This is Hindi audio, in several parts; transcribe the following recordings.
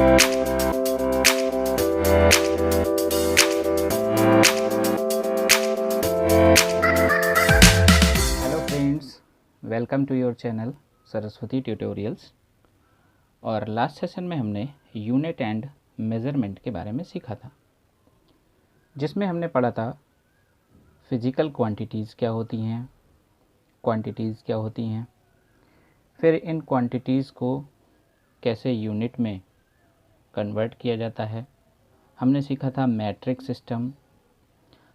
Hello friends, welcome to your channel Saraswati tutorials. और लास्ट सेशन में हमने यूनिट एंड मेज़रमेंट के बारे में सीखा था, जिसमें हमने पढ़ा था फिज़िकल क्वांटिटीज़ क्या होती हैं, क्वांटिटीज़ क्या होती हैं, फिर इन क्वांटिटीज़ को कैसे यूनिट में कन्वर्ट किया जाता है। हमने सीखा था मैट्रिक सिस्टम,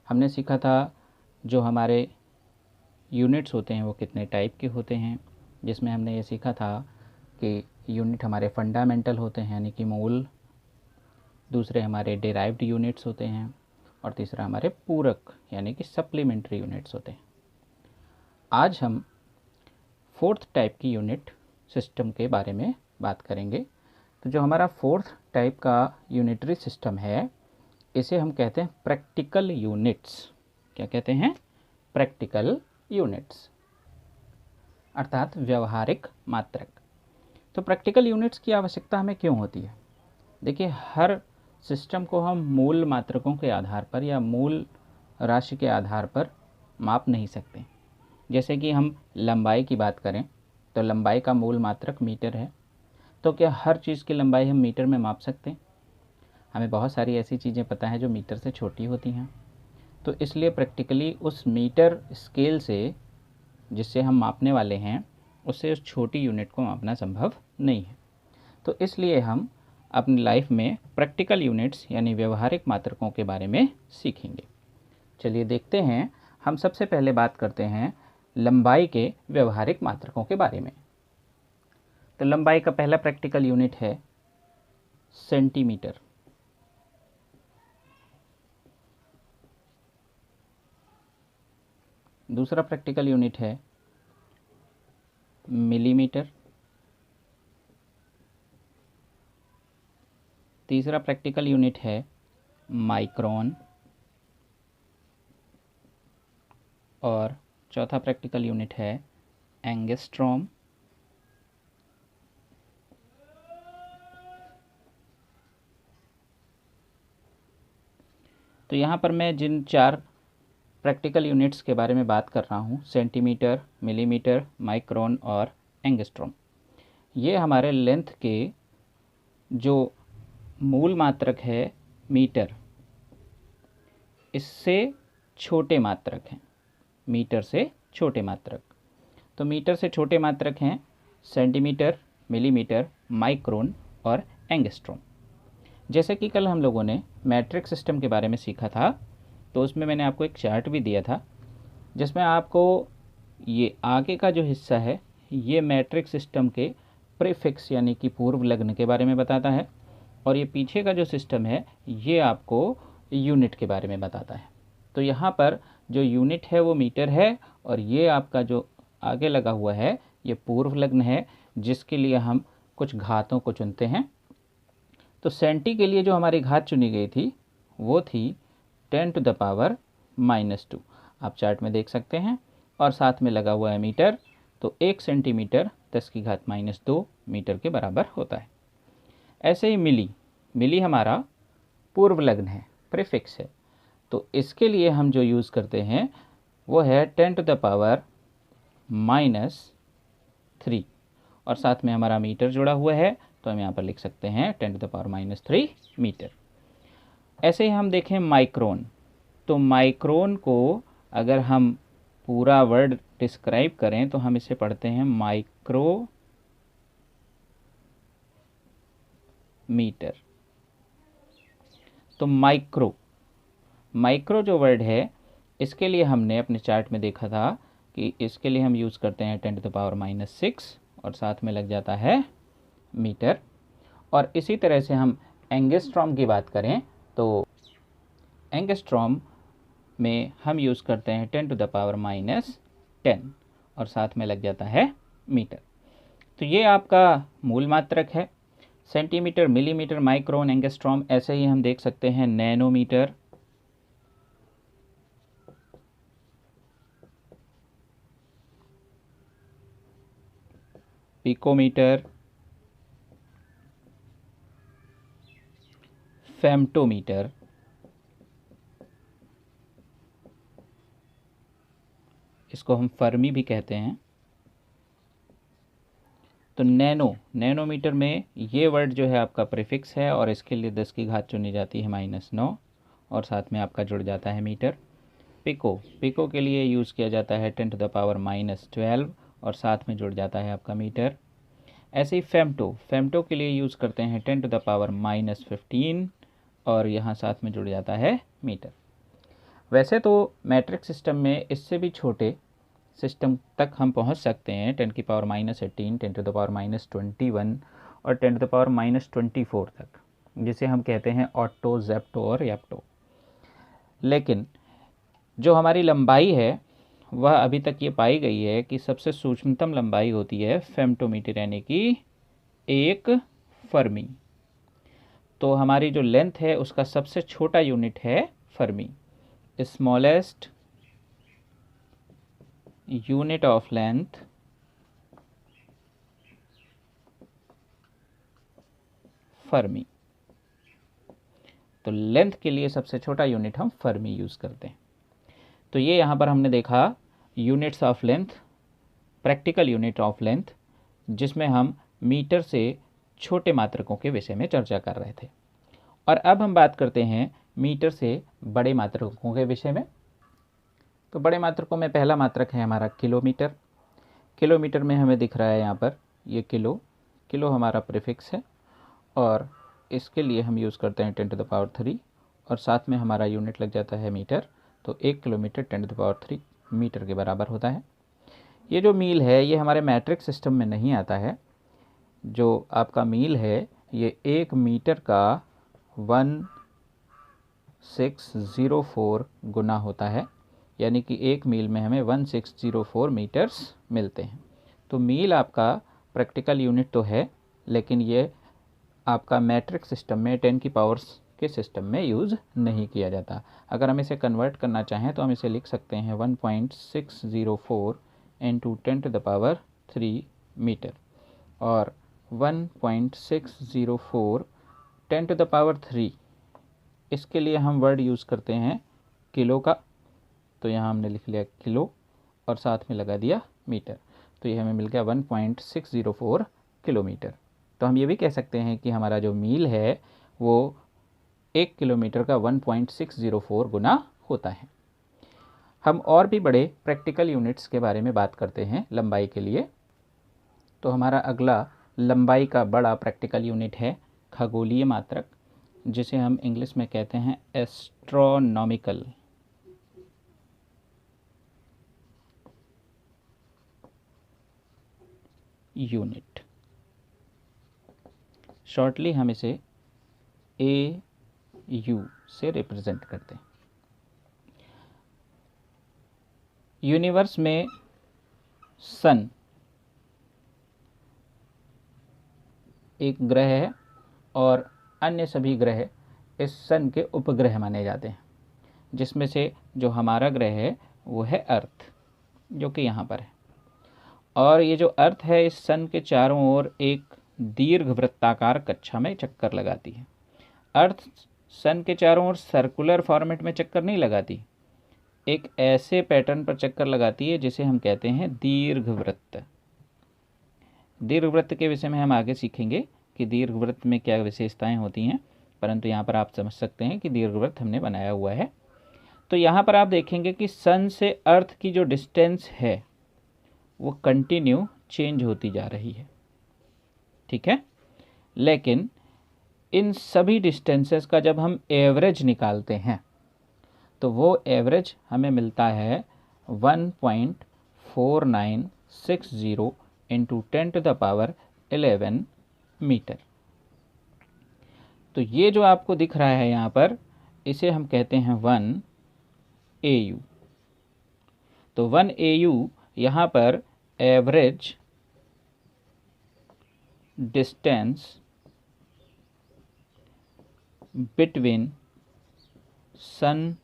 हमने सीखा था जो हमारे यूनिट्स होते हैं वो कितने टाइप के होते हैं, जिसमें हमने ये सीखा था कि यूनिट हमारे फंडामेंटल होते हैं यानी कि मूल, दूसरे हमारे डिराइव्ड यूनिट्स होते हैं और तीसरा हमारे पूरक यानी कि सप्लीमेंट्री यूनिट्स होते हैं। आज हम फोर्थ टाइप की यूनिट सिस्टम के बारे में बात करेंगे। तो जो हमारा फोर्थ टाइप का यूनिटरी सिस्टम है, इसे हम कहते हैं प्रैक्टिकल यूनिट्स। क्या कहते हैं? प्रैक्टिकल यूनिट्स, अर्थात व्यवहारिक मात्रक। तो प्रैक्टिकल यूनिट्स की आवश्यकता हमें क्यों होती है? देखिए, हर सिस्टम को हम मूल मात्रकों के आधार पर या मूल राशि के आधार पर माप नहीं सकते। जैसे कि हम लंबाई की बात करें तो लंबाई का मूल मात्रक मीटर है। तो क्या हर चीज़ की लंबाई हम मीटर में माप सकते हैं? हमें बहुत सारी ऐसी चीज़ें पता है जो मीटर से छोटी होती हैं। तो इसलिए प्रैक्टिकली उस मीटर स्केल से जिससे हम मापने वाले हैं, उससे उस छोटी यूनिट को मापना संभव नहीं है। तो इसलिए हम अपनी लाइफ में प्रैक्टिकल यूनिट्स यानी व्यवहारिक मात्रकों के बारे में सीखेंगे। चलिए देखते हैं। हम सबसे पहले बात करते हैं लंबाई के व्यवहारिक मात्रकों के बारे में। तो लंबाई का पहला प्रैक्टिकल यूनिट है सेंटीमीटर। दूसरा प्रैक्टिकल यूनिट है मिलीमीटर। तीसरा प्रैक्टिकल यूनिट है माइक्रोन। और चौथा प्रैक्टिकल यूनिट है एंगस्ट्रॉम। तो यहाँ पर मैं जिन चार प्रैक्टिकल यूनिट्स के बारे में बात कर रहा हूँ, सेंटीमीटर, मिलीमीटर, माइक्रोन और एंगस्ट्रॉम, ये हमारे लेंथ के जो मूल मात्रक है मीटर, इससे छोटे मात्रक हैं। मीटर से छोटे मात्रक, तो मीटर से छोटे मात्रक हैं सेंटीमीटर, मिलीमीटर, माइक्रोन और एंगस्ट्रॉम। जैसे कि कल हम लोगों ने मैट्रिक सिस्टम के बारे में सीखा था, तो उसमें मैंने आपको एक चार्ट भी दिया था, जिसमें आपको ये आगे का जो हिस्सा है ये मैट्रिक सिस्टम के प्रीफिक्स यानी कि पूर्व लग्न के बारे में बताता है, और ये पीछे का जो सिस्टम है ये आपको यूनिट के बारे में बताता है। तो यहाँ पर जो यूनिट है वो मीटर है, और ये आपका जो आगे लगा हुआ है ये पूर्व लग्न है, जिसके लिए हम कुछ घातों को चुनते हैं। तो सेंटी के लिए जो हमारी घात चुनी गई थी वो थी 10⁻⁻²। आप चार्ट में देख सकते हैं, और साथ में लगा हुआ है मीटर। तो 1 सेंटीमीटर 10⁻²मीटर के बराबर होता है। ऐसे ही मिली हमारा पूर्व लग्न है, प्रीफिक्स है। तो इसके लिए हम जो यूज़ करते हैं वो है 10⁻⁻3, और साथ में हमारा मीटर जुड़ा हुआ है, तो हम यहाँ पर लिख सकते हैं 10⁻³ मीटर। ऐसे ही हम देखें माइक्रोन, तो माइक्रोन को अगर हम पूरा वर्ड डिस्क्राइब करें तो हम इसे पढ़ते हैं माइक्रोमीटर। तो माइक्रो जो वर्ड है, इसके लिए हमने अपने चार्ट में देखा था कि इसके लिए हम यूज़ करते हैं 10⁻⁻6, और साथ में लग जाता है मीटर। और इसी तरह से हम एंगस्ट्रॉम की बात करें तो एंगस्ट्रॉम में हम यूज़ करते हैं 10⁻⁻10, और साथ में लग जाता है मीटर। तो ये आपका मूल मात्रक है। Centimetre, millimetre, micron, angstrom. ऐसे ही हम देख सकते हैं नैनोमीटर, पिकोमीटर, फेम्टोमीटर, इसको हम फर्मी भी कहते हैं। तो नैनोमीटर में ये वर्ड जो है आपका प्रीफिक्स है और इसके लिए 10 की घात चुनी जाती है -9 और साथ में आपका जुड़ जाता है मीटर। पिको के लिए यूज़ किया जाता है 10⁻12 और साथ में जुड़ जाता है आपका मीटर। ऐसे ही फेम्टो के लिए यूज़ करते हैं 10⁻15 और यहाँ साथ में जुड़ जाता है मीटर। वैसे तो मैट्रिक सिस्टम में इससे भी छोटे सिस्टम तक हम पहुंच सकते हैं 10⁻18, 10⁻21 और 10⁻24 तक, जिसे हम कहते हैं ऑट्टो, ज़ेप्टो और यप्टो। लेकिन जो हमारी लंबाई है वह अभी तक ये पाई गई है कि सबसे सूक्ष्मतम लंबाई होती है फेम्टोमीटर, यानी कि 1 फर्मी। तो हमारी जो लेंथ है उसका सबसे छोटा यूनिट है Fermi. Smallest unit of length Fermi. तो लेंथ के लिए सबसे छोटा यूनिट हम फर्मी यूज़ करते हैं। तो ये यहाँ पर हमने देखा units of length, practical unit of length, जिसमें हम मीटर से छोटे मात्रकों के विषय में चर्चा कर रहे थे। और अब हम बात करते हैं मीटर से बड़े मात्रकों के विषय में। तो बड़े मात्रकों में पहला मात्रक है हमारा किलोमीटर। किलोमीटर में हमें दिख रहा है यहाँ पर ये किलो हमारा प्रीफिक्स है और इसके लिए हम यूज़ करते हैं 10⁻³ और साथ में हमारा यूनिट लग जाता है मीटर। तो 1 किलोमीटर 10⁻³ मीटर के बराबर होता है। ये जो मील है ये हमारे मैट्रिक सिस्टम में नहीं आता है। जो आपका मील है ये 1 मीटर का 1604 गुना होता है, यानी कि 1 मील में हमें 1604 मीटर्स मिलते हैं। तो मील आपका प्रैक्टिकल यूनिट तो है, लेकिन ये आपका मैट्रिक सिस्टम में 10 की पावर्स के सिस्टम में यूज़ नहीं किया जाता। अगर हम इसे कन्वर्ट करना चाहें तो हम इसे लिख सकते हैं 1.604 इंटू 10⁻³ मीटर, और 1.604 10⁻³ इसके लिए हम वर्ड यूज़ करते हैं किलो का। तो यहाँ हमने लिख लिया किलो और साथ में लगा दिया मीटर, तो ये हमें मिल गया 1.604 किलोमीटर। तो हम ये भी कह सकते हैं कि हमारा जो मील है वो 1 किलोमीटर का 1.604 गुना होता है। हम और भी बड़े प्रैक्टिकल यूनिट्स के बारे में बात करते हैं लंबाई के लिए। तो हमारा अगला लंबाई का बड़ा प्रैक्टिकल यूनिट है खगोलीय मात्रक, जिसे हम इंग्लिश में कहते हैं एस्ट्रोनॉमिकल यूनिट। शॉर्टली हम इसे AU से रिप्रेजेंट करते हैं। यूनिवर्स में सन एक ग्रह है और अन्य सभी ग्रह इस सन के उपग्रह माने जाते हैं, जिसमें से जो हमारा ग्रह है वो है अर्थ, जो कि यहाँ पर है। और ये जो अर्थ है इस सन के चारों ओर एक दीर्घवृत्ताकार कक्षा में चक्कर लगाती है। अर्थ सन के चारों ओर सर्कुलर फॉर्मेट में चक्कर नहीं लगाती, एक ऐसे पैटर्न पर चक्कर लगाती है जिसे हम कहते हैं दीर्घवृत्त। दीर्घवृत्त के विषय में हम आगे सीखेंगे कि दीर्घवृत्त में क्या विशेषताएं होती हैं, परंतु यहाँ पर आप समझ सकते हैं कि दीर्घवृत्त हमने बनाया हुआ है। तो यहाँ पर आप देखेंगे कि सन से अर्थ की जो डिस्टेंस है वो कंटिन्यू चेंज होती जा रही है, ठीक है। लेकिन इन सभी डिस्टेंसेस का जब हम एवरेज निकालते हैं तो वो एवरेज हमें मिलता है 1.4960 इंटू 10⁻11 मीटर। तो ये जो आपको दिख रहा है यहाँ पर, इसे हम कहते हैं 1 AU। तो 1 AU यहाँ पर average distance between sun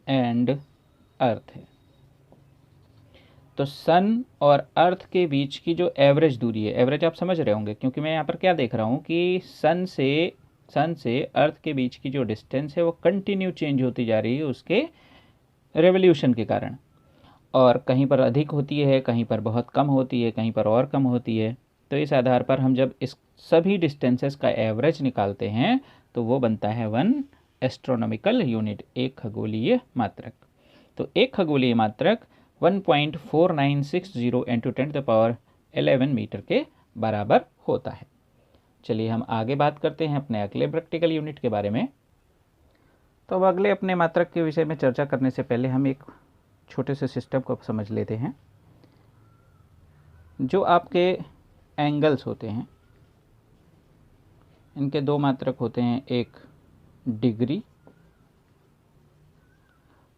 and earth है। तो सन और अर्थ के बीच की जो एवरेज दूरी है, एवरेज आप समझ रहे होंगे क्योंकि मैं यहाँ पर क्या देख रहा हूँ कि सन से सन से अर्थ के बीच की जो डिस्टेंस है वो कंटिन्यू चेंज होती जा रही है उसके रेवोल्यूशन के कारण, और कहीं पर अधिक होती है, कहीं पर बहुत कम होती है, कहीं पर और कम होती है। तो इस आधार पर हम जब इस सभी डिस्टेंसेस का एवरेज निकालते हैं तो वो बनता है 1 एस्ट्रोनॉमिकल यूनिट, एक खगोलीय मात्रक। तो एक खगोलीय मात्रक 1.4960 इंटू 10⁻11 मीटर के बराबर होता है। चलिए हम आगे बात करते हैं अपने अगले प्रैक्टिकल यूनिट के बारे में। तो अब अगले अपने मात्रक के विषय में चर्चा करने से पहले हम एक छोटे से सिस्टम को समझ लेते हैं। जो आपके एंगल्स होते हैं, इनके दो मात्रक होते हैं, एक डिग्री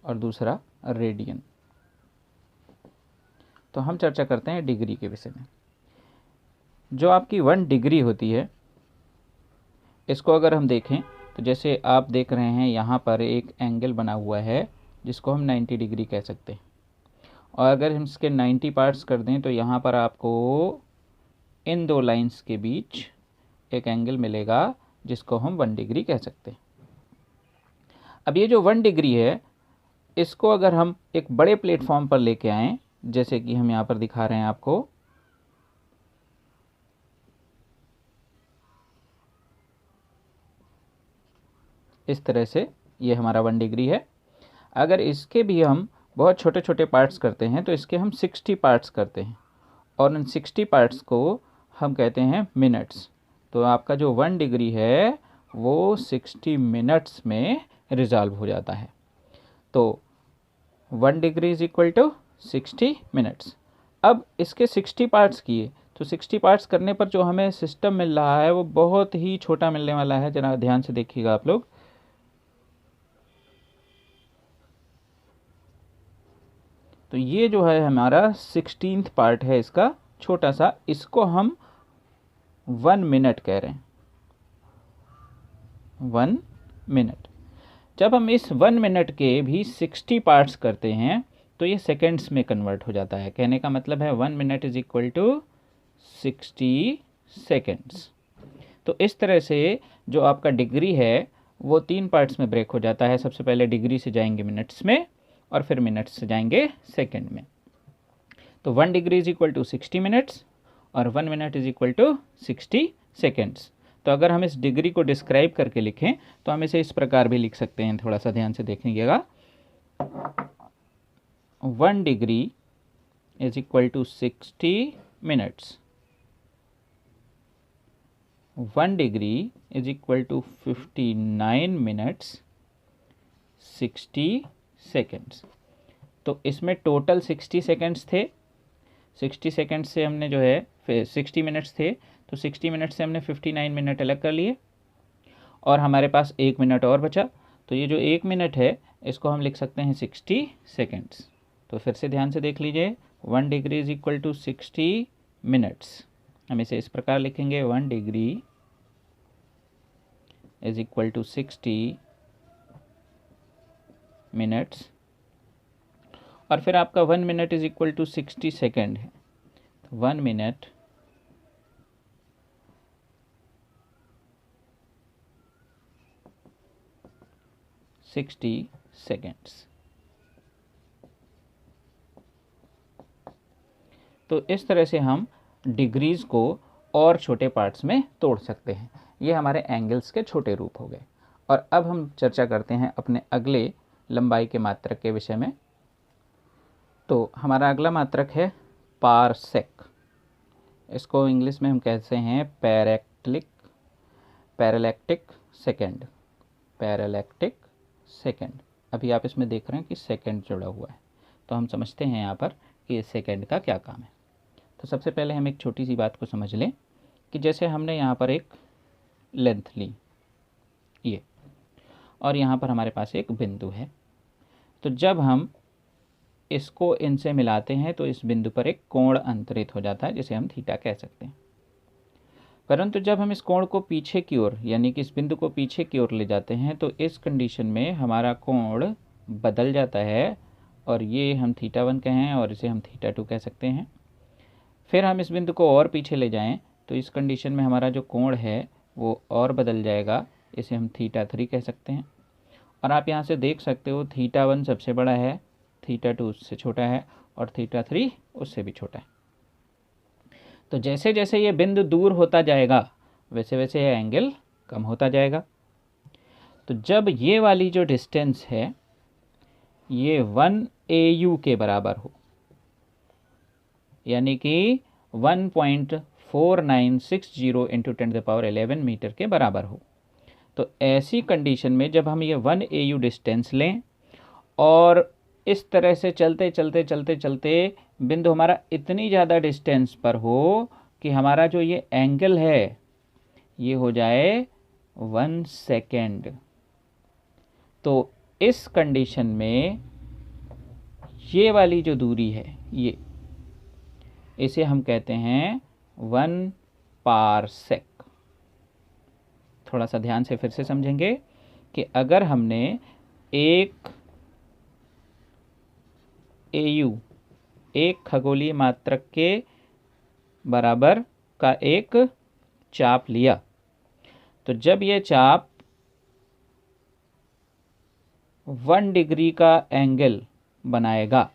और दूसरा रेडियन। तो हम चर्चा करते हैं डिग्री के विषय में। जो आपकी 1 डिग्री होती है, इसको अगर हम देखें तो जैसे आप देख रहे हैं यहाँ पर एक एंगल बना हुआ है जिसको हम 90 डिग्री कह सकते हैं, और अगर हम इसके 90 पार्ट्स कर दें तो यहाँ पर आपको इन दो लाइंस के बीच एक एंगल मिलेगा जिसको हम 1 डिग्री कह सकते हैं। अब ये जो 1 डिग्री है, इसको अगर हम एक बड़े प्लेटफॉर्म पर लेके आएँ, जैसे कि हम यहाँ पर दिखा रहे हैं आपको, इस तरह से ये हमारा 1 डिग्री है। अगर इसके भी हम बहुत छोटे छोटे पार्ट्स करते हैं तो इसके हम 60 पार्ट्स करते हैं, और उन 60 पार्ट्स को हम कहते हैं मिनट्स। तो आपका जो 1 डिग्री है वो 60 मिनट्स में रिजॉल्व हो जाता है। तो 1 degree is equal to 60 minutes. अब इसके 60 पार्ट्स किए तो 60 पार्ट्स करने पर जो हमें सिस्टम मिल रहा है वो बहुत ही छोटा मिलने वाला है। जरा ध्यान से देखिएगा आप लोग। तो ये जो है हमारा 16th पार्ट है इसका, छोटा सा, इसको हम 1 मिनट कह रहे हैं, 1 मिनट। जब हम इस 1 मिनट के भी 60 पार्ट्स करते हैं तो ये सेकेंड्स में कन्वर्ट हो जाता है। कहने का मतलब है 1 minute is equal to 60 seconds. तो इस तरह से जो आपका डिग्री है वो 3 पार्ट्स में ब्रेक हो जाता है। सबसे पहले डिग्री से जाएंगे मिनट्स में, और फिर मिनट्स से जाएंगे सेकेंड में। तो 1 degree is equal to 60 minutes और 1 minute is equal to 60 seconds. तो अगर हम इस डिग्री को डिस्क्राइब करके लिखें तो हम इसे इस प्रकार भी लिख सकते हैं, थोड़ा सा ध्यान से देखिएगा। 1 degree is equal to 60 minutes, 1 degree is equal to 59 minutes 60 seconds. तो इसमें टोटल 60 सेकेंड्स थे। 60 सेकेंड्स से हमने जो है 60 मिनट्स थे, तो 60 मिनट से हमने 59 मिनट अलग कर लिए, और हमारे पास 1 मिनट और बचा। तो ये जो 1 मिनट है इसको हम लिख सकते हैं 60 सेकेंड्स। तो फिर से ध्यान से देख लीजिए, 1 degree is equal to 60 minutes. हम इसे इस प्रकार लिखेंगे, 1 degree is equal to 60 minutes, और फिर आपका 1 minute is equal to 60 second है। 1 मिनट सिक्सटी सेकेंड्स। तो इस तरह से हम डिग्रीज को और छोटे पार्ट्स में तोड़ सकते हैं। ये हमारे एंगल्स के छोटे रूप हो गए। और अब हम चर्चा करते हैं अपने अगले लंबाई के मात्रक के विषय में। तो हमारा अगला मात्रक है पारसेक। इसको इंग्लिश में हम कहते हैं पैरेलैक्टिक सेकेंड, पैरेलैक्टिक सेकेंड। अभी आप इसमें देख रहे हैं कि सेकेंड जुड़ा हुआ है, तो हम समझते हैं यहाँ पर कि सेकेंड का क्या काम है। तो सबसे पहले हम एक छोटी सी बात को समझ लें कि जैसे हमने यहाँ पर एक लेंथ ली ये, और यहाँ पर हमारे पास एक बिंदु है। तो जब हम इसको इनसे मिलाते हैं तो इस बिंदु पर एक कोण अंतरित हो जाता है, जिसे हम थीटा कह सकते हैं। परंतु जब हम इस कोण को पीछे की ओर, यानी कि इस बिंदु को पीछे की ओर ले जाते हैं तो इस कंडीशन में हमारा कोण बदल जाता है, और ये हम θ1 कहें और इसे हम θ2 कह सकते हैं। फिर हम इस बिंदु को और पीछे ले जाएं तो इस कंडीशन में हमारा जो कोण है वो और बदल जाएगा, इसे हम θ3 कह सकते हैं। और आप यहाँ से देख सकते हो θ1 सबसे बड़ा है, θ2 उससे छोटा है और θ3 उससे भी छोटा है। तो जैसे जैसे ये बिंदु दूर होता जाएगा वैसे वैसे ये एंगल कम होता जाएगा। तो जब ये वाली जो डिस्टेंस है ये 1 AU के बराबर हो, यानी कि 1.4960 इंटू 10⁻11 मीटर के बराबर हो, तो ऐसी कंडीशन में जब हम ये 1 AU डिस्टेंस लें और इस तरह से चलते चलते चलते चलते बिंदु हमारा इतनी ज़्यादा डिस्टेंस पर हो कि हमारा जो ये एंगल है ये हो जाए 1 सेकेंड, तो इस कंडीशन में ये वाली जो दूरी है ये, इसे हम कहते हैं 1 पारसेक। थोड़ा सा ध्यान से फिर से समझेंगे कि अगर हमने एक AU, एक खगोलीय मात्रक के बराबर का एक चाप लिया, तो जब ये चाप 1 डिग्री का एंगल बनाएगा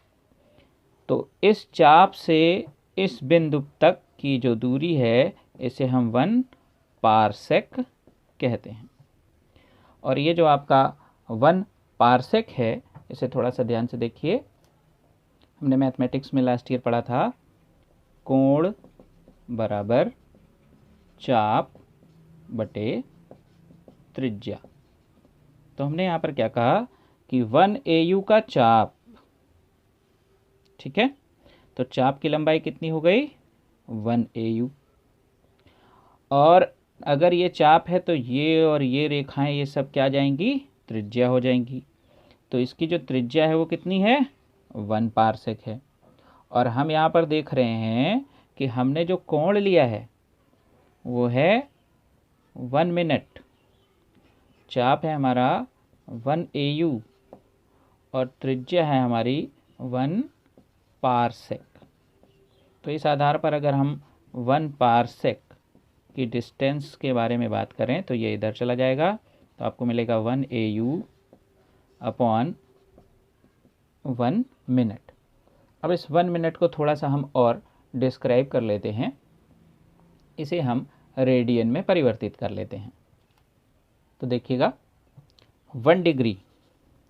तो इस चाप से इस बिंदु तक की जो दूरी है इसे हम 1 पारसेक कहते हैं। और ये जो आपका 1 पारसेक है इसे थोड़ा सा ध्यान से देखिए, हमने मैथमेटिक्स में लास्ट ईयर पढ़ा था कोण बराबर चाप बटे त्रिज्या। तो हमने यहाँ पर क्या कहा कि 1 AU का चाप, ठीक है, तो चाप की लंबाई कितनी हो गई 1 AU, और अगर ये चाप है तो ये और ये रेखाएं ये सब क्या जाएंगी, त्रिज्या हो जाएंगी। तो इसकी जो त्रिज्या है वो कितनी है 1 पारसेक है। और हम यहाँ पर देख रहे हैं कि हमने जो कोण लिया है वो है 1 मिनट, चाप है हमारा 1 AU और त्रिज्या है हमारी 1 पारसेक। तो इस आधार पर अगर हम 1 पारसेक की डिस्टेंस के बारे में बात करें तो ये इधर चला जाएगा, तो आपको मिलेगा 1 AU अपॉन 1 मिनट। अब इस 1 मिनट को थोड़ा सा हम और डिस्क्राइब कर लेते हैं, इसे हम रेडियन में परिवर्तित कर लेते हैं। तो देखिएगा 1 degree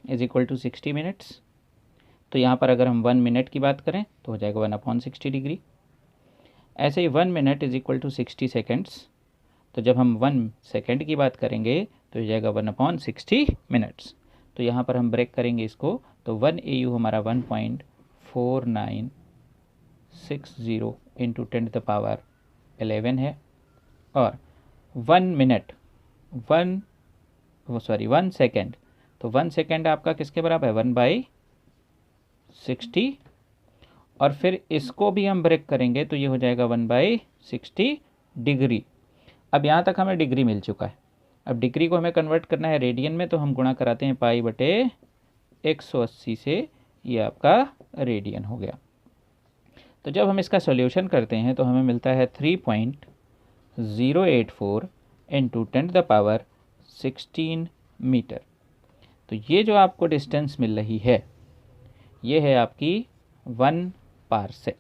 is equal to 60 minutes, तो यहाँ पर अगर हम 1 मिनट की बात करें तो हो जाएगा 1/60 डिग्री। ऐसे ही 1 minute is equal to 60 seconds, तो जब हम 1 सेकेंड की बात करेंगे तो हो जाएगा 1/60 मिनट्स। तो यहाँ पर हम ब्रेक करेंगे इसको, तो 1 AU हमारा 1.4960 इंटू 10⁻11 है, और 1 मिनट 1 सेकेंड, तो 1 सेकेंड आपका किसके बराबर है 1/60, और फिर इसको भी हम ब्रेक करेंगे तो ये हो जाएगा 1/60 डिग्री। अब यहाँ तक हमें डिग्री मिल चुका है, अब डिग्री को हमें कन्वर्ट करना है रेडियन में, तो हम गुणा कराते हैं पाई बटे 180 से, ये आपका रेडियन हो गया। तो जब हम इसका सॉल्यूशन करते हैं तो हमें मिलता है 3.084 इंटू 10⁻16 मीटर। तो ये जो आपको डिस्टेंस मिल रही है ये है आपकी 1 पारसेक।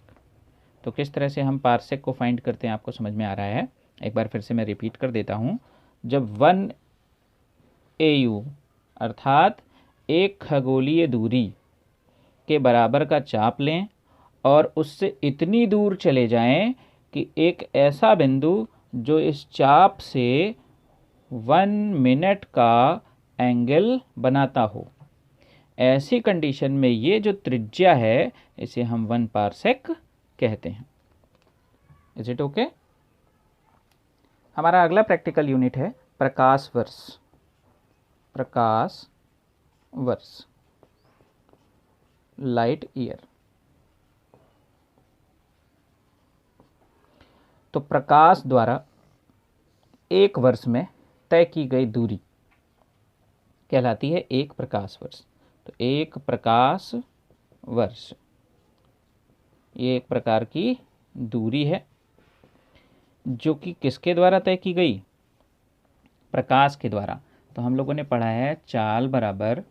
तो किस तरह से हम पारसेक को फाइंड करते हैं आपको समझ में आ रहा है, एक बार फिर से मैं रिपीट कर देता हूँ। जब 1 AU अर्थात एक खगोलीय दूरी के बराबर का चाप लें और उससे इतनी दूर चले जाएं कि एक ऐसा बिंदु जो इस चाप से 1 मिनट का एंगल बनाता हो, ऐसी कंडीशन में ये जो त्रिज्या है इसे हम 1 पारसेक कहते हैं। Is it okay? हमारा अगला प्रैक्टिकल यूनिट है प्रकाश वर्ष। प्रकाश वर्ष, लाइट ईयर। तो प्रकाश द्वारा एक वर्ष में तय की गई दूरी कहलाती है एक प्रकाश वर्ष। तो एक प्रकाश वर्ष ये एक प्रकार की दूरी है जो कि किसके द्वारा तय की गई, प्रकाश के द्वारा। तो हम लोगों ने पढ़ा है चाल बराबर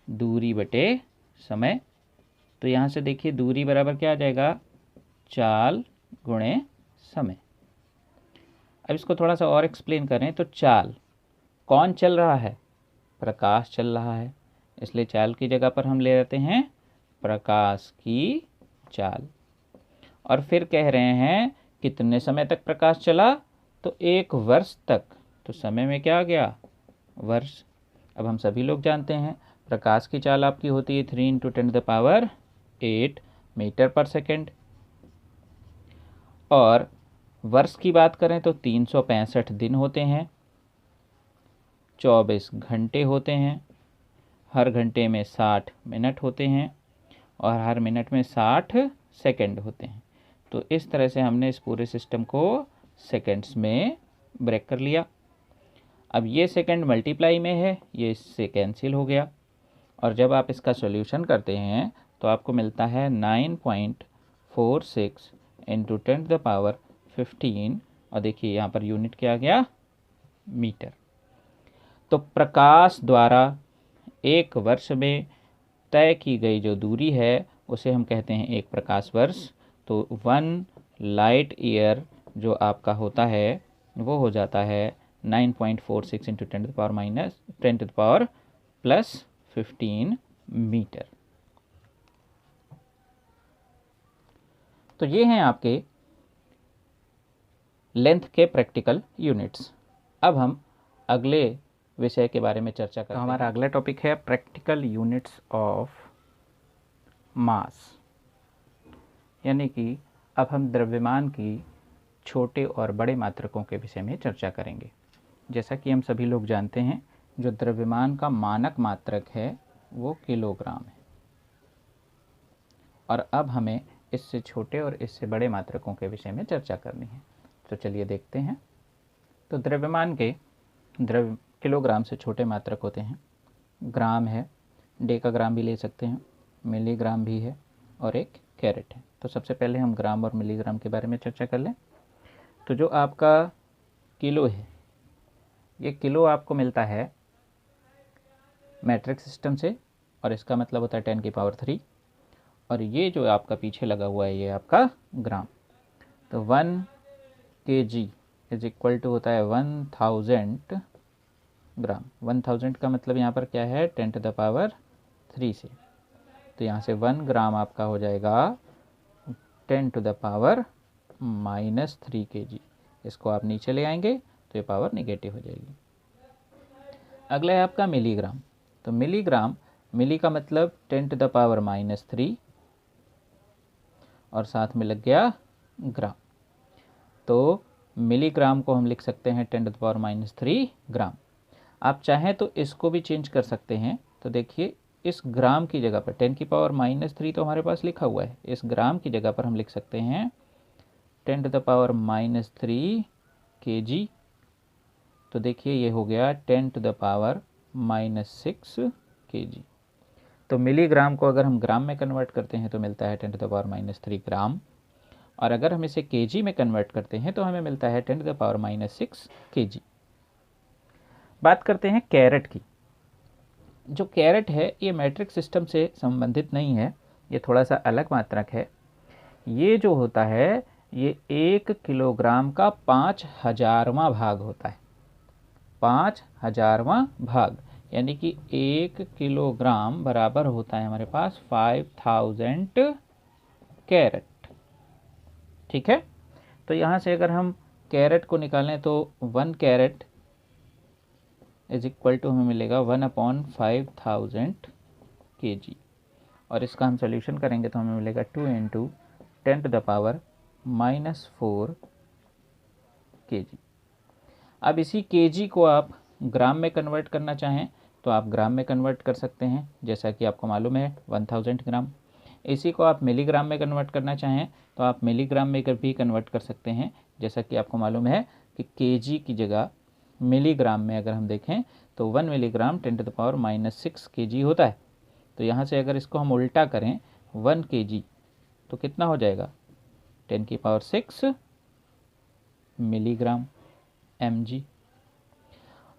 दूरी बटे समय। तो यहाँ से देखिए दूरी बराबर क्या आ जाएगा, चाल गुणे समय। अब इसको थोड़ा सा और एक्सप्लेन करें तो चाल, कौन चल रहा है, प्रकाश चल रहा है, इसलिए चाल की जगह पर हम ले लेते हैं प्रकाश की चाल। और फिर कह रहे हैं कितने समय तक प्रकाश चला, तो 1 वर्ष तक। तो समय में क्या आ गया, वर्ष। अब हम सभी लोग जानते हैं प्रकाश की चाल आपकी होती है 3 × 10⁸ मीटर पर सेकेंड। और वर्ष की बात करें तो 365 दिन होते हैं, 24 घंटे होते हैं, हर घंटे में 60 मिनट होते हैं और हर मिनट में 60 सेकंड होते हैं। तो इस तरह से हमने इस पूरे सिस्टम को सेकंड्स में ब्रेक कर लिया। अब ये सेकंड मल्टीप्लाई में है, ये इससे कैंसिल हो गया। और जब आप इसका सॉल्यूशन करते हैं तो आपको मिलता है 9.46 × 10⁻15। और देखिए यहाँ पर यूनिट क्या आ गया, मीटर। तो प्रकाश द्वारा 1 वर्ष में तय की गई जो दूरी है उसे हम कहते हैं 1 प्रकाश वर्ष। तो 1 लाइट ईयर जो आपका होता है वो हो जाता है 9.46 × 10⁻+15 मीटर। तो ये हैं आपके लेंथ के प्रैक्टिकल यूनिट्स। अब हम अगले विषय के बारे में चर्चा करते हैं। हमारा अगला टॉपिक है प्रैक्टिकल यूनिट्स ऑफ मास, यानी कि अब हम द्रव्यमान की छोटे और बड़े मात्रकों के विषय में चर्चा करेंगे। जैसा कि हम सभी लोग जानते हैं जो द्रव्यमान का मानक मात्रक है वो किलोग्राम है। और अब हमें इससे छोटे और इससे बड़े मात्रकों के विषय में चर्चा करनी है। तो चलिए देखते हैं। तो द्रव्यमान के किलोग्राम से छोटे मात्रक होते हैं, ग्राम है, डेकाग्राम भी ले सकते हैं, मिलीग्राम भी है और एक कैरेट है। तो सबसे पहले हम ग्राम और मिलीग्राम के बारे में चर्चा कर लें। तो जो आपका किलो है, ये किलो आपको मिलता है मैट्रिक सिस्टम से और इसका मतलब होता है 10⁻³ और ये जो आपका पीछे लगा हुआ है ये आपका ग्राम। तो 1 kg = होता है 1000 ग्राम। 1000 का मतलब यहाँ पर क्या है 10⁻³ से। तो यहाँ से 1 ग्राम आपका हो जाएगा 10⁻³ kg। इसको आप नीचे ले आएंगे तो ये पावर नेगेटिव हो जाएगी। अगला है आपका मिलीग्राम। तो मिलीग्राम, मिली का मतलब 10⁻³ और साथ में लग गया ग्राम। तो मिलीग्राम को हम लिख सकते हैं 10⁻³ ग्राम। आप चाहें तो इसको भी चेंज कर सकते हैं। तो देखिए इस ग्राम की जगह पर 10⁻³ तो हमारे पास लिखा हुआ है, इस ग्राम की जगह पर हम लिख सकते हैं 10⁻³ kg। तो देखिए ये हो गया 10⁻⁻6 kg। तो मिलीग्राम को अगर हम ग्राम में कन्वर्ट करते हैं तो मिलता है 10⁻³ ग्राम, और अगर हम इसे kg में कन्वर्ट करते हैं तो हमें मिलता है 10⁻6 kg। बात करते हैं कैरेट की। जो कैरेट है ये मैट्रिक सिस्टम से संबंधित नहीं है, ये थोड़ा सा अलग मात्रक है। ये जो होता है ये 1 किलोग्राम का 5000वां भाग होता है। 5000वां भाग, यानी कि 1 किलोग्राम बराबर होता है हमारे पास 5000 कैरेट। ठीक है, तो यहाँ से अगर हम कैरेट को निकालें तो 1 कैरेट = हमें मिलेगा 1/5000 kg। और इसका हम सॉल्यूशन करेंगे तो हमें मिलेगा 2 × 10⁻⁻4 kg। अब इसी kg को आप ग्राम में कन्वर्ट करना चाहें तो आप ग्राम में कन्वर्ट कर सकते हैं, जैसा कि आपको मालूम है 1000 ग्राम। इसी को आप मिलीग्राम में कन्वर्ट करना चाहें तो आप मिलीग्राम में भी कन्वर्ट कर सकते हैं, जैसा कि आपको मालूम है कि kg की जगह मिलीग्राम में अगर हम देखें तो 1 मिलीग्राम 10⁻⁻6 kg होता है। तो यहाँ से अगर इसको हम उल्टा करें 1 kg तो कितना हो जाएगा 10⁻6 मिलीग्राम mg।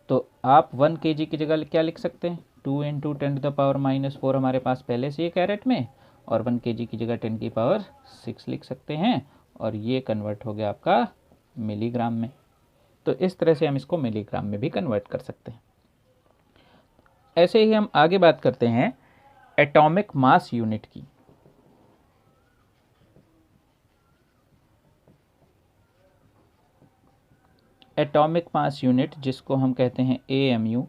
तो आप 1 kg की जगह क्या लिख सकते हैं, 2 इंटू 10⁻⁻4 हमारे पास पहले से ये कैरेट में, और 1 kg की जगह 10⁻6 लिख सकते हैं, और ये कन्वर्ट हो गया आपका मिलीग्राम में। तो इस तरह से हम इसको मिलीग्राम में भी कन्वर्ट कर सकते हैं। ऐसे ही हम आगे बात करते हैं एटॉमिक मास यूनिट की। एटॉमिक मास यूनिट जिसको हम कहते हैं AMU,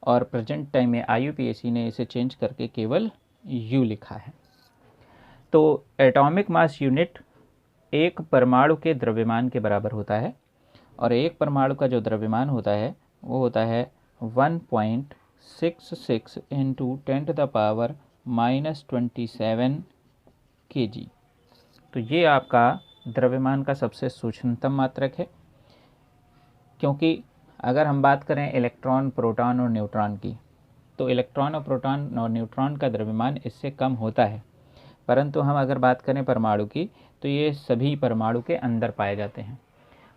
और प्रेजेंट टाइम में IUPAC ने इसे चेंज करके केवल U लिखा है। तो एटॉमिक मास यूनिट एक परमाणु के द्रव्यमान के बराबर होता है, और एक परमाणु का जो द्रव्यमान होता है वो होता है 1.66 इंटू 10⁻⁻27 kg। तो ये आपका द्रव्यमान का सबसे सूक्ष्मतम मात्रक है, क्योंकि अगर हम बात करें इलेक्ट्रॉन, प्रोटॉन और न्यूट्रॉन की, तो इलेक्ट्रॉन और प्रोटॉन और न्यूट्रॉन का द्रव्यमान इससे कम होता है, परंतु हम अगर बात करें परमाणु की, तो ये सभी परमाणु के अंदर पाए जाते हैं।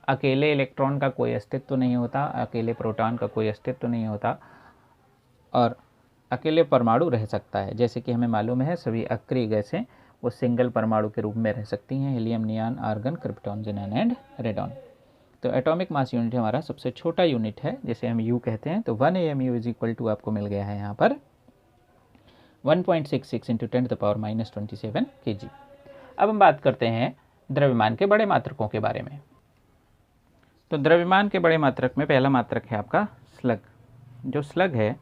अकेले इलेक्ट्रॉन का कोई अस्तित्व नहीं होता, अकेले प्रोटॉन का कोई अस्तित्व नहीं होता, और अकेले परमाणु रह सकता है। जैसे कि हमें मालूम है सभी अक्रिय गैसें वो सिंगल परमाणु के रूप में रह सकती हैं, helium, neon, argon, krypton, xenon and radon. तो एटॉमिक मास यूनिट हमारा सबसे छोटा यूनिट है, जिसे हम U कहते हैं। तो 1 AMU इज इक्वल टू आपको मिल गया है यहाँ पर 1.66 इंटू 10⁻⁻27 kg। अब हम बात करते हैं द्रव्यमान के बड़े मात्रकों के बारे में। तो द्रव्यमान के बड़े मात्रक में पहला मात्रक है आपका स्लग। जो स्लग है,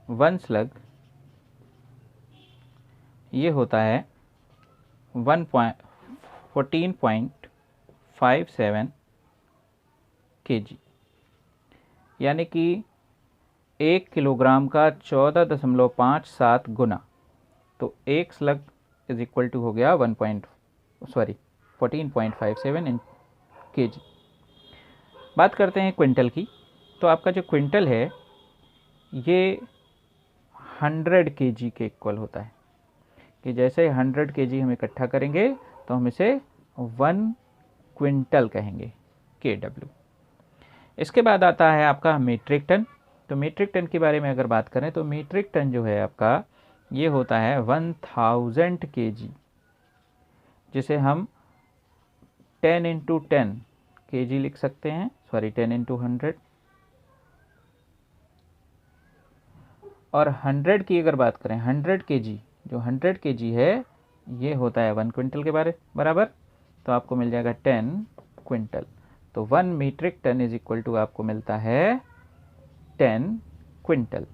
1 स्लग ये होता है 14.57 kg, यानी कि 1 किलोग्राम का 14.57 गुना। तो एक स्लग इज इक्वल टू हो गया 14.57 kg। बात करते हैं क्विंटल की। तो आपका जो क्विंटल है ये 100 kg के इक्वल होता है, कि जैसे 100 kg हम इकट्ठा करेंगे तो हम इसे 1 क्विंटल कहेंगे, KW। इसके बाद आता है आपका मीट्रिक टन। तो मीट्रिक टन के बारे में अगर बात करें तो मीट्रिक टन जो है आपका ये होता है 1000 kg, जिसे हम 10 इंटू 10 kg लिख सकते हैं, 10 इंटू 100। और 100 की अगर बात करें, 100 kg, जो 100 kg है ये होता है 1 क्विंटल के बराबर। तो आपको मिल जाएगा 10 क्विंटल। तो 1 metric ton is equal to आपको मिलता है 10 क्विंटल।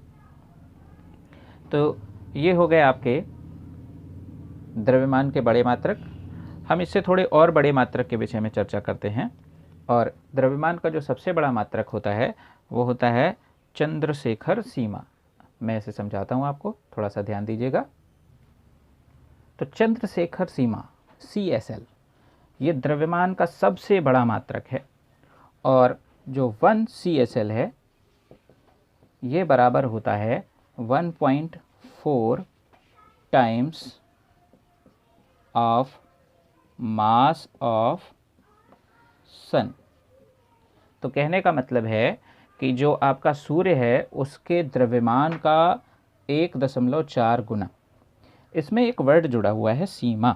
तो ये हो गए आपके द्रव्यमान के बड़े मात्रक। हम इससे थोड़े और बड़े मात्रक के विषय में चर्चा करते हैं। और द्रव्यमान का जो सबसे बड़ा मात्रक होता है वो होता है चंद्रशेखर सीमा। मैं इसे समझाता हूँ आपको, थोड़ा सा ध्यान दीजिएगा। तो चंद्रशेखर सीमा CSL ये द्रव्यमान का सबसे बड़ा मात्रक है, और जो 1 CSL है ये बराबर होता है 1.4 टाइम्स ऑफ मास ऑफ सन। तो कहने का मतलब है कि जो आपका सूर्य है उसके द्रव्यमान का 1.4 गुना। इसमें एक वर्ड जुड़ा हुआ है सीमा।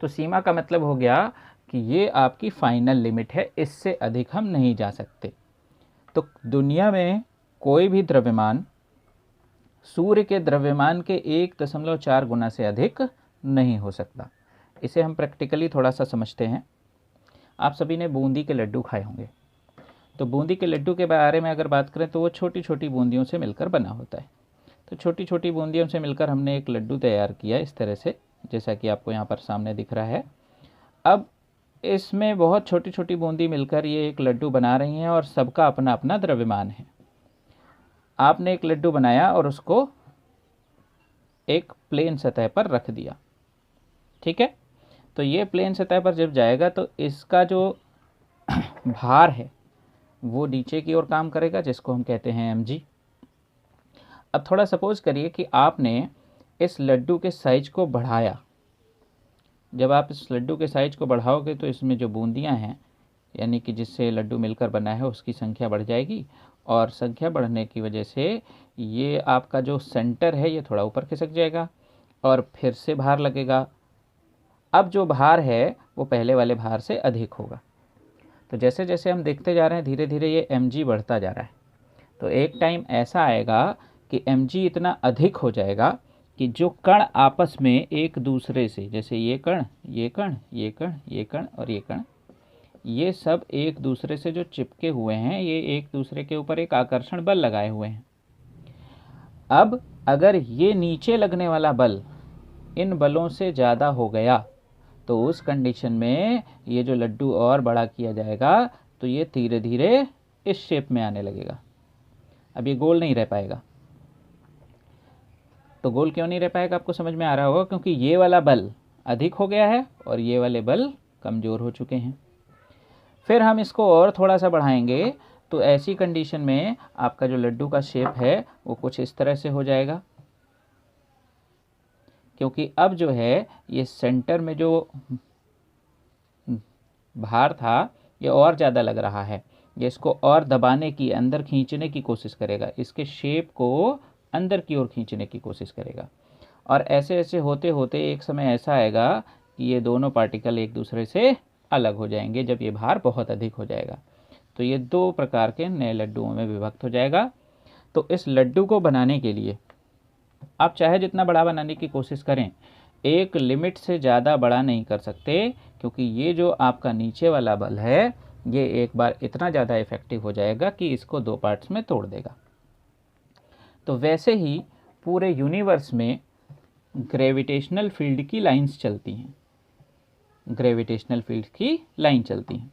तो सीमा का मतलब हो गया कि ये आपकी फाइनल लिमिट है, इससे अधिक हम नहीं जा सकते। तो दुनिया में कोई भी द्रव्यमान सूर्य के द्रव्यमान के 1.4 गुना से अधिक नहीं हो सकता। इसे हम प्रैक्टिकली थोड़ा सा समझते हैं। आप सभी ने बूंदी के लड्डू खाए होंगे। तो बूंदी के लड्डू के बारे में अगर बात करें तो वो छोटी छोटी बूंदियों से मिलकर बना होता है। तो छोटी छोटी बूंदियों से मिलकर हमने एक लड्डू तैयार किया इस तरह से, जैसा कि आपको यहाँ पर सामने दिख रहा है। अब इसमें बहुत छोटी छोटी बूंदी मिलकर ये एक लड्डू बना रही हैं, और सबका अपना अपना द्रव्यमान है। आपने एक लड्डू बनाया और उसको एक प्लेन सतह पर रख दिया, ठीक है। तो ये प्लेन सतह पर जब जाएगा तो इसका जो भार है वो नीचे की ओर काम करेगा, जिसको हम कहते हैं mg। अब थोड़ा सपोज करिए कि आपने इस लड्डू के साइज को बढ़ाया। जब आप इस लड्डू के साइज को बढ़ाओगे तो इसमें जो बूंदियां हैं यानी कि जिससे लड्डू मिलकर बना है उसकी संख्या बढ़ जाएगी, और संख्या बढ़ने की वजह से ये आपका जो सेंटर है ये थोड़ा ऊपर खिसक जाएगा और फिर से भार लगेगा। अब जो भार है वो पहले वाले भार से अधिक होगा। तो जैसे जैसे हम देखते जा रहे हैं धीरे धीरे ये mg बढ़ता जा रहा है। तो एक टाइम ऐसा आएगा कि mg इतना अधिक हो जाएगा कि जो कण आपस में एक दूसरे से, जैसे ये कण, ये कण, ये कण, ये कण और ये कण, ये सब एक दूसरे से जो चिपके हुए हैं, ये एक दूसरे के ऊपर एक आकर्षण बल लगाए हुए हैं। अब अगर ये नीचे लगने वाला बल इन बलों से ज़्यादा हो गया तो उस कंडीशन में ये जो लड्डू और बड़ा किया जाएगा तो ये धीरे धीरे इस शेप में आने लगेगा। अब ये गोल नहीं रह पाएगा। तो गोल क्यों नहीं रह पाएगा आपको समझ में आ रहा होगा, क्योंकि ये वाला बल अधिक हो गया है और ये वाले बल कमज़ोर हो चुके हैं। फिर हम इसको और थोड़ा सा बढ़ाएंगे तो ऐसी कंडीशन में आपका जो लड्डू का शेप है वो कुछ इस तरह से हो जाएगा, क्योंकि अब जो है ये सेंटर में जो भार था ये और ज़्यादा लग रहा है। ये इसको और दबाने की, अंदर खींचने की कोशिश करेगा, इसके शेप को अंदर की ओर खींचने की कोशिश करेगा। और ऐसे ऐसे होते होते एक समय ऐसा आएगा कि ये दोनों पार्टिकल एक दूसरे से अलग हो जाएंगे जब ये भार बहुत अधिक हो जाएगा। तो ये दो प्रकार के नए लड्डुओं में विभक्त हो जाएगा। तो इस लड्डू को बनाने के लिए आप चाहे जितना बड़ा बनाने की कोशिश करें, एक लिमिट से ज़्यादा बड़ा नहीं कर सकते, क्योंकि ये जो आपका नीचे वाला बल है ये एक बार इतना ज़्यादा इफेक्टिव हो जाएगा कि इसको दो पार्ट्स में तोड़ देगा। तो वैसे ही पूरे यूनिवर्स में ग्रेविटेशनल फील्ड की लाइंस चलती हैं, ग्रेविटेशनल फील्ड की लाइन चलती हैं।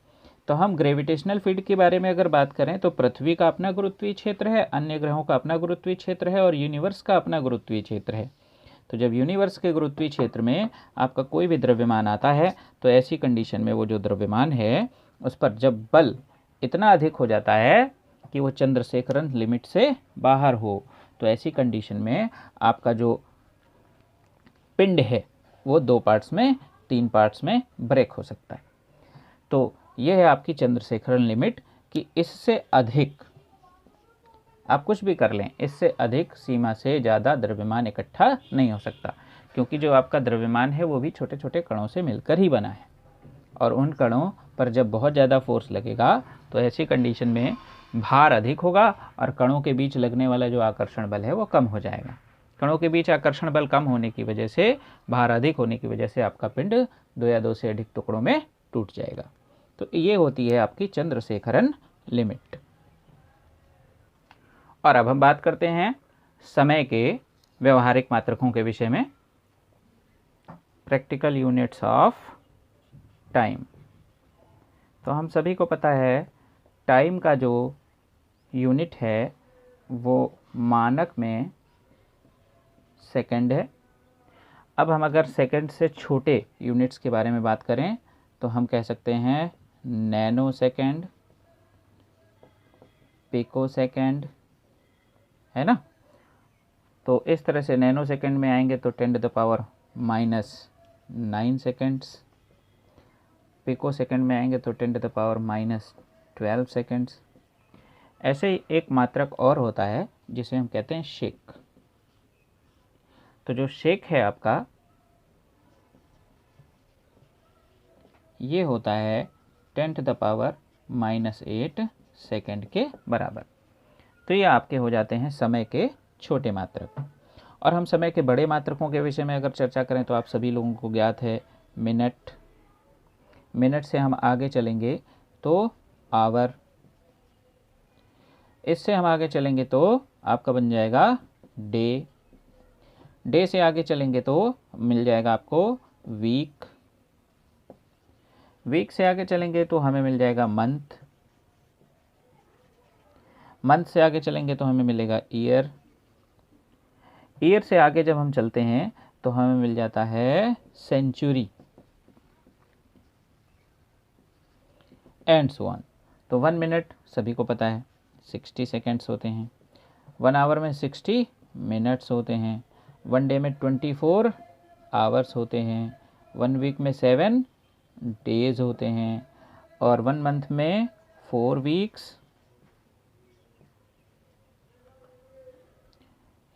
तो हम ग्रेविटेशनल फील्ड के बारे में अगर बात करें तो पृथ्वी का अपना गुरुत्वीय क्षेत्र है, अन्य ग्रहों का अपना गुरुत्वीय क्षेत्र है और यूनिवर्स का अपना गुरुत्वीय क्षेत्र है। तो जब यूनिवर्स के गुरुत्वीय क्षेत्र में आपका कोई भी द्रव्यमान आता है तो ऐसी कंडीशन में वो जो द्रव्यमान है उस पर जब बल इतना अधिक हो जाता है कि वो चंद्रशेखरन लिमिट से बाहर हो, तो ऐसी कंडीशन में आपका जो पिंड है वो दो पार्ट्स में, तीन पार्ट्स में ब्रेक हो सकता है। तो यह है आपकी चंद्रशेखरन लिमिट कि इससे अधिक आप कुछ भी कर लें, इससे अधिक सीमा से ज़्यादा द्रव्यमान इकट्ठा नहीं हो सकता, क्योंकि जो आपका द्रव्यमान है वो भी छोटे छोटे कणों से मिलकर ही बना है। और उन कणों पर जब बहुत ज़्यादा फोर्स लगेगा तो ऐसी कंडीशन में भार अधिक होगा और कणों के बीच लगने वाला जो आकर्षण बल है वो कम हो जाएगा। कणों के बीच आकर्षण बल कम होने की वजह से, भार अधिक होने की वजह से आपका पिंड दो या दो से अधिक टुकड़ों में टूट जाएगा। तो ये होती है आपकी चंद्रशेखरन लिमिट। और अब हम बात करते हैं समय के व्यवहारिक मात्रकों के विषय में, प्रैक्टिकल यूनिट्स ऑफ टाइम। तो हम सभी को पता है टाइम का जो यूनिट है वो मानक में सेकंड है। अब हम अगर सेकंड से छोटे यूनिट्स के बारे में बात करें तो हम कह सकते हैं नैनो सेकंड, पिको सेकंड, है ना। तो इस तरह से नैनो सेकंड में आएंगे तो 10⁻⁻9 सेकंड्स, पिको सेकंड में आएंगे तो 10⁻⁻12 सेकंड्स। ऐसे ही एक मात्रक और होता है जिसे हम कहते हैं शेक। तो जो शेक है आपका ये होता है 10⁻⁻8 सेकंड के बराबर। तो ये आपके हो जाते हैं समय के छोटे मात्रक। और हम समय के बड़े मात्रकों के विषय में अगर चर्चा करें तो आप सभी लोगों को ज्ञात है मिनट। मिनट से हम आगे चलेंगे तो आवर, इससे हम आगे चलेंगे तो आपका बन जाएगा डे। डे से आगे चलेंगे तो मिल जाएगा आपको वीक। वीक से आगे चलेंगे तो हमें मिल जाएगा मंथ। मंथ से आगे चलेंगे तो हमें मिलेगा ईयर। ईयर से आगे जब हम चलते हैं तो हमें मिल जाता है सेंचुरी एंड सो ऑन। तो 1 मिनट सभी को पता है 60 सेकेंड्स होते हैं, 1 आवर में 60 मिनट्स होते हैं, 1 डे में 24 आवर्स होते हैं, 1 वीक में 7 डेज होते हैं, और 1 मंथ में 4 वीक्स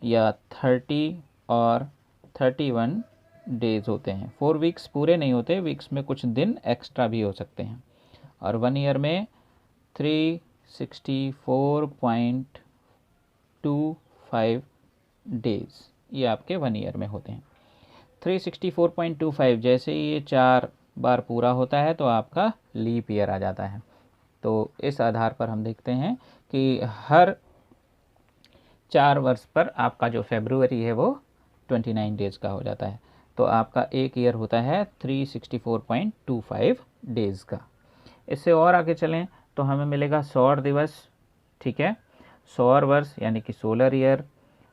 या 30 और 31 डेज होते हैं। 4 वीक्स पूरे नहीं होते, वीक्स में कुछ दिन एक्स्ट्रा भी हो सकते हैं। और 1 ईयर में 364.25 डेज, ये आपके 1 ईयर में होते हैं। 364.25 जैसे ही ये 4 बार पूरा होता है तो आपका लीप ईयर आ जाता है। तो इस आधार पर हम देखते हैं कि हर 4 वर्ष पर आपका जो फरवरी है वो 29 डेज़ का हो जाता है। तो आपका एक ईयर होता है 364.25 डेज़ का। इससे और आगे चलें तो हमें मिलेगा सौर दिवस, ठीक है। सौर वर्ष यानी कि सोलर ईयर।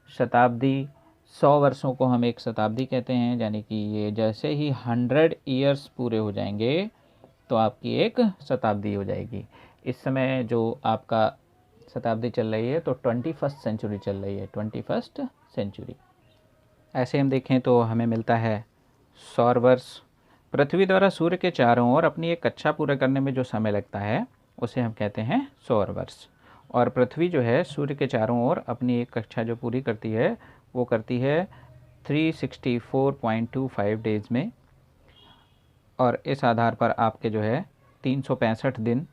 शताब्दी, 100 वर्षों को हम एक शताब्दी कहते हैं, यानी कि ये जैसे ही 100 ईयर्स पूरे हो जाएंगे तो आपकी एक शताब्दी हो जाएगी। इस समय जो आपका शताब्दी चल रही है तो 21st सेंचुरी चल रही है, 21st सेंचुरी। ऐसे हम देखें तो हमें मिलता है सौर वर्ष। पृथ्वी द्वारा सूर्य के चारों ओर अपनी एक कक्षा पूरा करने में जो समय लगता है उसे हम कहते हैं सौर वर्ष। और पृथ्वी जो है सूर्य के चारों ओर अपनी एक कक्षा जो पूरी करती है वो करती है 364.25 डेज में। और इस आधार पर आपके जो है 365 दिन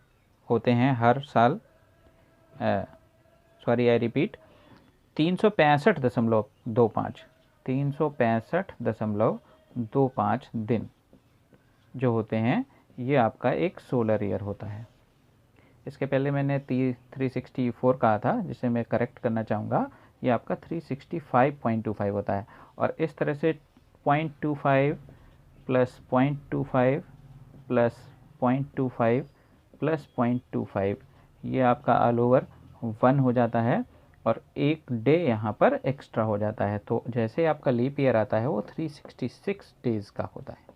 होते हैं हर साल। सॉरी आई रिपीट, 365.25 दिन जो होते हैं ये आपका एक सोलर ईयर होता है। इसके पहले मैंने 364 कहा था, जिसे मैं करेक्ट करना चाहूँगा, ये आपका 365.25 होता है। और इस तरह से 0.25 प्लस 0.25 प्लस 0.25 प्लस 0.25 ये आपका ऑल ओवर 1 हो जाता है और एक डे यहाँ पर एक्स्ट्रा हो जाता है। तो जैसे आपका लीप ईयर आता है वो 366 डेज़ का होता है।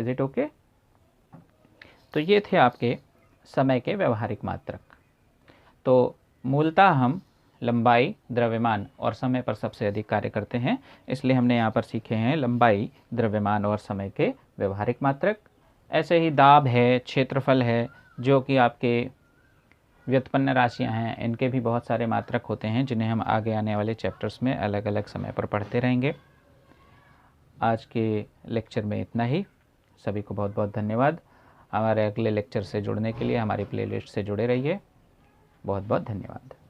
Is it okay? तो ये थे आपके समय के व्यवहारिक मात्रक। तो मूलतः हम लंबाई, द्रव्यमान और समय पर सबसे अधिक कार्य करते हैं, इसलिए हमने यहाँ पर सीखे हैं लंबाई, द्रव्यमान और समय के व्यवहारिक मात्रक। ऐसे ही दाब है, क्षेत्रफल है, जो कि आपके व्युत्पन्न राशियाँ हैं, इनके भी बहुत सारे मात्रक होते हैं जिन्हें हम आगे आने वाले चैप्टर्स में अलग अलग समय पर पढ़ते रहेंगे। आज के लेक्चर में इतना ही। सभी को बहुत बहुत धन्यवाद। हमारे अगले लेक्चर से जुड़ने के लिए हमारी प्लेलिस्ट से जुड़े रहिए। बहुत बहुत धन्यवाद।